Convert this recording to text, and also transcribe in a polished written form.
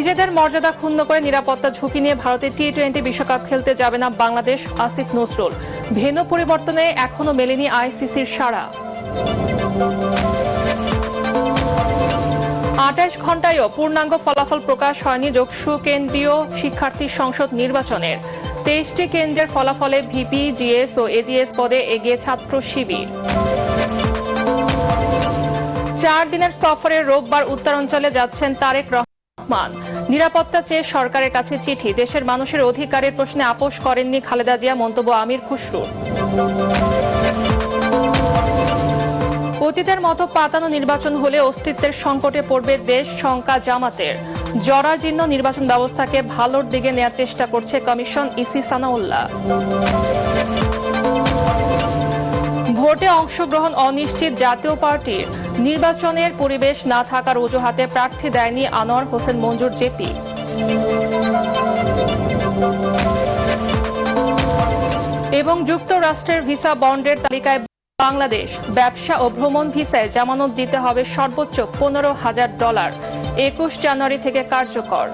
নিজেদের মর্যাদা ক্ষুণ্ণ করে নিরাপত্তা ঝুঁকি নিয়ে ভারতের টি-20 বিশ্বকাপ খেলতে যাবে না বাংলাদেশ, আসিফ নজরুল। ভেন্যু পরিবর্তনে এখনো মেলেনি আইসিসির সাড়া। ২৮ ঘণ্টায়ও পূর্ণাঙ্গ ফলাফল প্রকাশ হয়নি যোগসু কেন্দ্রীয় শিক্ষার্থী সংসদ নির্বাচনের। ২৩টি কেন্দ্রের ফলাফলে ভিপি, জিএস ও এজিএস পদে এগিয়ে ছাত্র শিবির। 4 দিনের সফরে রোববার উত্তরাঞ্চলে যাচ্ছেন তারেক রহমান। নিরাপত্তা চেয়ে সরকারের কাছে চিঠি। দেশের মানুষের অধিকারের প্রশ্নে আপোষ করেননি খালেদা জিয়া, মন্তব্য আমির খুসরুর। অতীতের মতো পাতানো নির্বাচন হলে অস্তিত্বের সংকটে পড়বে দেশ, শঙ্কা জামাতের। জরাজীর্ণ নির্বাচন ব্যবস্থাকে ভালোর দিকে নেয়ার চেষ্টা করছে কমিশন, ইসি সানাউল্লাহ। ভোটে অংশগ্রহণ অনিশ্চিত জাতীয় পার্টির। নির্বাচনের পরিবেশ না থাকার অজুহাতে প্রার্থী দেয়নি আনোয়ার হোসেন মঞ্জুর জেপি। এবং যুক্তরাষ্ট্রের ভিসা বন্ডের তালিকায় বাংলাদেশ। ব্যবসা ও ভ্রমণ ভিসায় জামানত দিতে হবে সর্বোচ্চ $15,000। 21 জানুয়ারি থেকে কার্যকর।